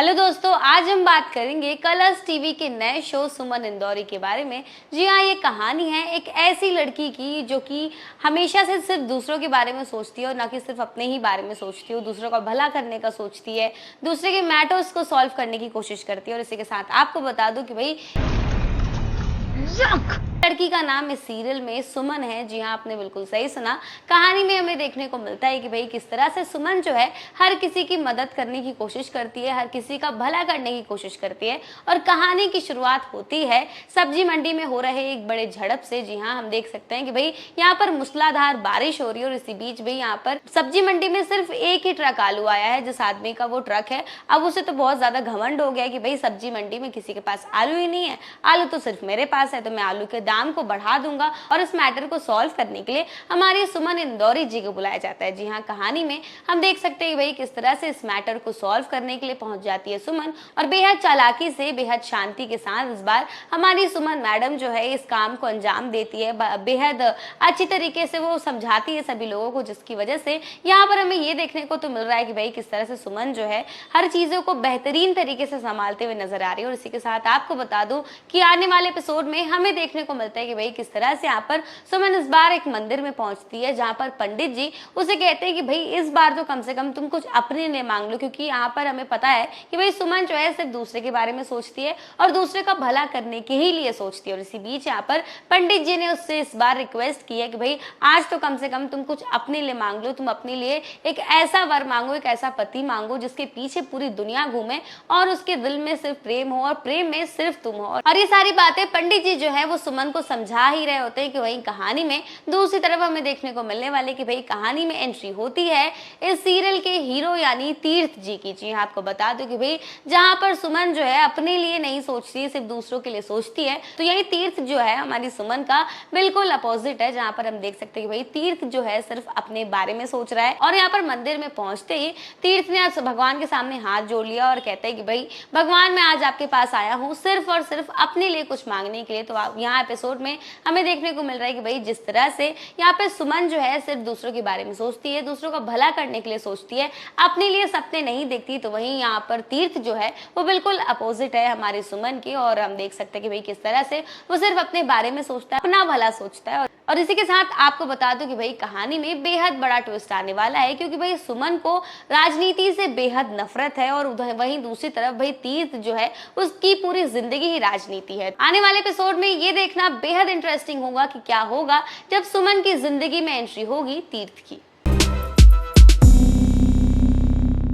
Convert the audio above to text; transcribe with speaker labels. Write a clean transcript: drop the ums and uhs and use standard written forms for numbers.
Speaker 1: Hello दोस्तों, आज हम बात करेंगे कलर्स टीवी के नए शो सुमन इंदौरी के बारे में। जी हाँ, ये कहानी है एक ऐसी लड़की की जो कि हमेशा से सिर्फ दूसरों के बारे में सोचती है और ना कि सिर्फ अपने ही बारे में सोचती है। दूसरों का भला करने का सोचती है, दूसरे के मैटर्स को सॉल्व करने की कोशिश करती है। और इसी के साथ आपको बता दूं कि भाई लड़की का नाम इस सीरियल में सुमन है। जी हाँ, आपने बिल्कुल सही सुना। कहानी में हमें देखने को मिलता है कि भाई किस तरह से सुमन जो है हर किसी की मदद करने की कोशिश करती है, हर किसी का भला करने की कोशिश करती है। और कहानी की शुरुआत होती है सब्जी मंडी में हो रहे एक बड़े झड़प से। जी हाँ, हम देख सकते हैं कि भाई यहाँ पर मूसलाधार बारिश हो रही है और इसी बीच भाई यहाँ पर सब्जी मंडी में सिर्फ एक ही ट्रक आलू आया है। जिस आदमी का वो ट्रक है, अब उसे तो बहुत ज्यादा घमंड हो गया कि भाई सब्जी मंडी में किसी के पास आलू ही नहीं है, आलू तो सिर्फ मेरे पास है, तो मैं आलू के दाम को बढ़ा दूंगा। और इस मैटर को सॉल्व करने के लिए हमारी सुमन इंदौरी जी को बुलाया जाता है। जी हाँ, कहानी में हम देख सकते हैं भाई किस तरह से इस मैटर को सॉल्व करने के लिए पहुंच जाती है सुमन, और बेहद चालाकी से, बेहद शांति के साथ इस बार हमारी सुमन मैडम जो है इस काम को अंजाम देती है। बेहद अच्छी तरीके से वो समझाती है सभी लोगों को, जिसकी वजह से यहाँ पर हमें ये देखने को तो मिल रहा है कि भाई किस तरह से सुमन जो है हर चीजों को बेहतरीन तरीके से संभालते हुए नजर आ रही है। और इसी के साथ आपको बता दूं कि आने वाले एपिसोड में हमें देखने को मिलता है कि भाई किस तरह से यहाँ पर सुमन इस बार एक मंदिर में पहुंचती है, जहाँ पर पंडित जी उसे कहते हैं कि भाई इस बार तो कम से कम तुम कुछ अपने लिए मांग लो, क्योंकि यहाँ पर हमें पता है कि भाई सुमन जो है सिर्फ दूसरे के बारे में सोचती है और दूसरे का भला करने के ही लिए सोचती है। और इसी बीच यहाँ पर पंडित जी ने उससे इस बार रिक्वेस्ट की है कि भाई आज तो कम से कम तुम कुछ अपने लिए मांग लो, तुम अपने लिए एक ऐसा वर मांगो, एक ऐसा पति मांगो जिसके पीछे पूरी दुनिया घूमे और उसके दिल में सिर्फ प्रेम हो और प्रेम में सिर्फ तुम हो। और ये सारी बातें पंडित जी जो है वो सुमन को समझा ही रहे होते हैं कि वही कहानी में दूसरी तरफ हमें देखने को मिलने वाले कि भाई कहानी में एंट्री होती है इस सीरियल के हीरो यानी तीर्थ जी की। जी हाँ, आपको बता दूं कि भाई जहां पर सुमन जो है अपने लिए नहीं सोचती, सिर्फ दूसरों के लिए सोचती है, तो यही तीर्थ जो है हमारी सुमन का बिल्कुल अपोजिट है। जहां पर हम देख सकते हैं कि भाई तीर्थ जो है सिर्फ अपने बारे में सोच रहा है। और यहाँ पर मंदिर में पहुंचते ही तीर्थ ने भगवान के सामने हाथ जोड़ लिया और कहता है कि भाई भगवान, मैं आज आपके पास आया हूँ सिर्फ और सिर्फ अपने लिए कुछ मांगने के लिए। तो यहाँ एपिसोड में हमें देखने को मिल रहा है कि भाई जिस तरह से यहाँ पे सुमन जो है सिर्फ दूसरों के बारे में सोचती है, दूसरों का भला करने के लिए सोचती है, अपने लिए सपने नहीं देखती, तो वहीं यहाँ पर तीर्थ जो है वो बिल्कुल अपोजिट है हमारी सुमन की। और हम देख सकते हैं कि भाई किस तरह से वो सिर्फ अपने बारे में सोचता है, अपना भला सोचता है। और इसी के साथ आपको बता दूं कि भाई कहानी में बेहद बड़ा ट्विस्ट आने वाला है, क्योंकि भाई सुमन को राजनीति से बेहद नफरत है और वहीं दूसरी तरफ भाई तीर्थ जो है उसकी पूरी जिंदगी ही राजनीति है। आने वाले एपिसोड में ये देखना बेहद इंटरेस्टिंग होगा कि क्या होगा जब सुमन की जिंदगी में एंट्री होगी तीर्थ की।